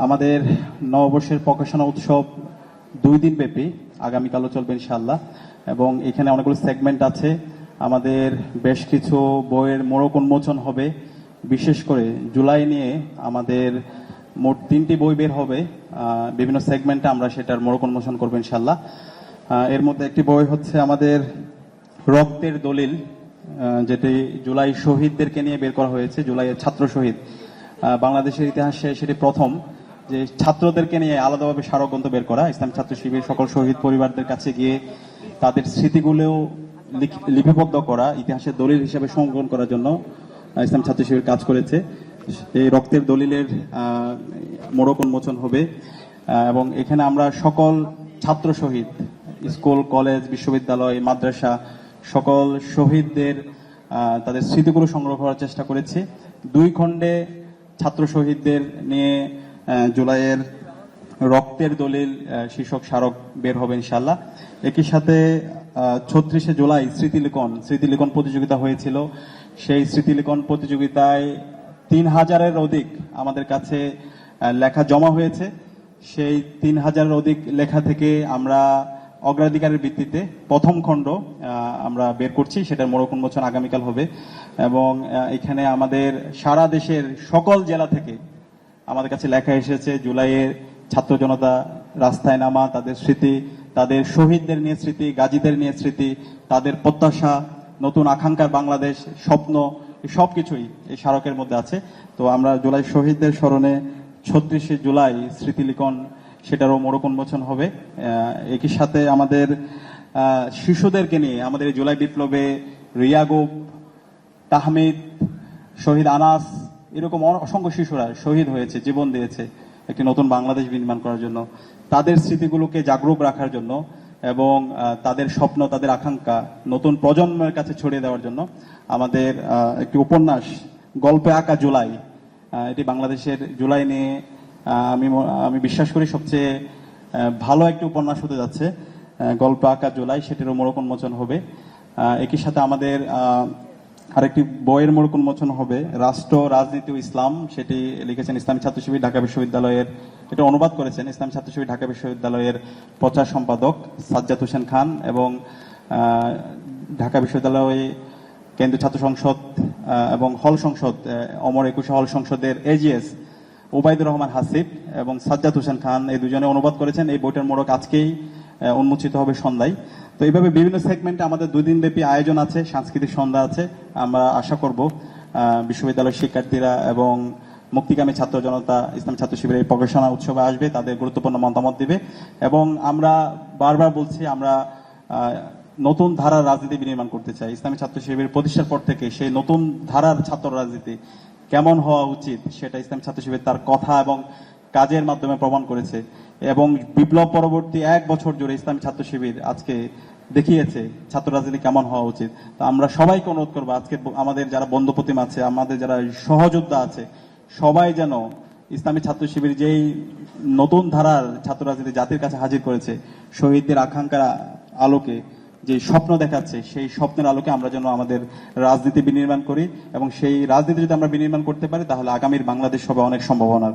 আমাদের নববর্ষের প্রকাশনা উৎসব 2 দিন ব্যাপী, আগামীকালও চলবে ইনশাআল্লাহ। এবং এখানে অনেকগুলো সেগমেন্ট আছে। আমাদের বেশ কিছু বইয়ের মোড়ক উন্মোচন হবে। বিশেষ করে জুলাই নিয়ে আমাদের মোট 3টি বই বের হবে। বিভিন্ন সেগমেন্টে আমরা সেটার মোড়ক উন্মোচন করবো ইনশাআল্লাহ। এর মধ্যে একটি বই হচ্ছে আমাদের রক্তের দলিল, যেটি জুলাই শহীদদেরকে নিয়ে বের করা হয়েছে। জুলাইয়ের ছাত্র শহীদ, বাংলাদেশের ইতিহাসে সেটি প্রথম যে ছাত্রদেরকে নিয়ে আলাদাভাবে স্মারকগ্রন্থ বের করা। ইসলামী ছাত্র শিবির সকল শহীদ পরিবারদের কাছে গিয়ে তাদের স্মৃতিগুলো লিপিবদ্ধ করা, ইতিহাসের দলিল হিসেবে সংগ্রহণ করার জন্য ইসলামী ছাত্র শিবির কাজ করেছে। এই রক্তের দলিলের মোড়ক উন্মোচন হবে। এবং এখানে আমরা সকল ছাত্র শহীদ, স্কুল, কলেজ, বিশ্ববিদ্যালয়, মাদ্রাসা, সকল শহীদদের তাদের স্মৃতিগুলো সংগ্রহ করার চেষ্টা করেছি। 2 খণ্ডে ছাত্র শহীদদের নিয়ে জুলাইয়ের রক্তের দলিল শীর্ষক স্মারক বের হবে ইনশাআল্লাহ। একই সাথে 36শে জুলাই স্মৃতিলিখন প্রতিযোগিতা হয়েছিল। সেই স্মৃতিলিখন প্রতিযোগিতায় 3000-এর অধিক আমাদের কাছে লেখা জমা হয়েছে। সেই 3000-এর অধিক লেখা থেকে আমরা অগ্রাধিকারের ভিত্তিতে প্রথম খণ্ড আমরা বের করছি। সেটার মোড়ক উন্মোচন আগামীকাল হবে। এবং এখানে আমাদের সারা দেশের সকল জেলা থেকে আমাদের কাছে লেখা এসেছে। জুলাইয়ের ছাত্র জনতা রাস্তায় নামা, তাদের স্মৃতি, তাদের শহীদদের নিয়ে স্মৃতি, গাজীদের নিয়ে স্মৃতি, তাদের প্রত্যাশা, নতুন আকাঙ্ক্ষার বাংলাদেশ, স্বপ্ন, সবকিছুই এই স্মারকের মধ্যে আছে। তো আমরা জুলাই শহীদদের স্মরণে 36শে জুলাই স্মৃতিলিখন, সেটারও মোড়ক উন্মোচন হবে। একই সাথে আমাদের শিশুদেরকে নিয়ে আমাদের এই জুলাই বিপ্লবে রিয়াগুব, তাহমিদ, শহীদ আনাস, এরকম অসংখ্য শিশুরা শহীদ হয়েছে, জীবন দিয়েছে একটি নতুন বাংলাদেশ নির্মাণ করার জন্য। তাদের স্মৃতিগুলোকে জাগরুক রাখার জন্য এবং তাদের স্বপ্ন, তাদের আকাঙ্ক্ষা নতুন প্রজন্মের কাছে ছড়িয়ে দেওয়ার জন্য আমাদের একটি উপন্যাস, গল্পে আঁকা জুলাই, এটি বাংলাদেশের জুলাই নিয়ে আমি বিশ্বাস করি সবচেয়ে ভালো একটি উপন্যাস হতে যাচ্ছে। গল্প আঁকা জুলাই, সেটিরও মোড়ক উন্মোচন হবে। একই সাথে আমাদের আরেকটি বইয়ের মোড়ক উন্মোচন হবে, রাষ্ট্র, রাজনীতি ও ইসলাম। সেটি লিখেছেন ইসলামী ছাত্র শিবির ঢাকা বিশ্ববিদ্যালয়ের, এটা অনুবাদ করেছেন ইসলামী ছাত্র শিবির ঢাকা বিশ্ববিদ্যালয়ের প্রচার সম্পাদক সাজ্জাদ হোসেন খান এবং ঢাকা বিশ্ববিদ্যালয় কেন্দ্রীয় ছাত্র সংসদ এবং হল সংসদ, অমর 21 হল সংসদের এজিএস ওবায়দুর রহমান হাসিব এবং সাজ্জাদ হোসেন খান, এই দুজনে অনুবাদ করেছেন। এই বইটার মোড়ক আজকেই উন্মোচিত হবে সন্ধ্যায়। তো এইভাবে বিভিন্ন সেগমেন্টে আমাদের 2 দিন ব্যাপী আয়োজন আছে, সাংস্কৃতিক সন্ধ্যা আছে। আমরা আশা করব বিশ্ববিদ্যালয়ের শিক্ষার্থীরা এবং মুক্তিকামী ছাত্র জনতা ইসলামী ছাত্র শিবিরের এই প্রকাশনা উৎসবে আসবে, তাদের গুরুত্বপূর্ণ মতামত দিবে। এবং আমরা বারবার বলছি, আমরা নতুন ধারার রাজনীতি বিনির্মাণ করতে চাই। ইসলামী ছাত্র শিবির প্রতিষ্ঠার পর থেকে সেই নতুন ধারার ছাত্র রাজনীতি কেমন হওয়া উচিত সেটা ইসলামী ছাত্র শিবির তার কথা এবং কাজের মাধ্যমে প্রমাণ করেছে। এবং বিপ্লব পরবর্তী 1 বছর জুড়ে ইসলামী ছাত্র শিবির আজকে দেখিয়েছে ছাত্র রাজনীতি কেমন হওয়া উচিত। তো আমরা সবাইকে অনুরোধ করবো, আজকে আমাদের যারা বন্ধু প্রতিমা আছে, আমাদের যারা সহযোদ্ধা আছে, সবাই যেন ইসলামী ছাত্র শিবির যেই নতুন ধারার ছাত্র রাজনীতি জাতির কাছে হাজির করেছে, শহীদদের আকাঙ্ক্ষার আলোকে যে স্বপ্ন দেখাচ্ছে, সেই স্বপ্নের আলোকে আমরা যেন আমাদের রাজনীতি বিনির্মাণ করি। এবং সেই রাজনীতি যদি আমরা বিনির্মাণ করতে পারি, তাহলে আগামীর বাংলাদেশ হবে অনেক সম্ভাবনার।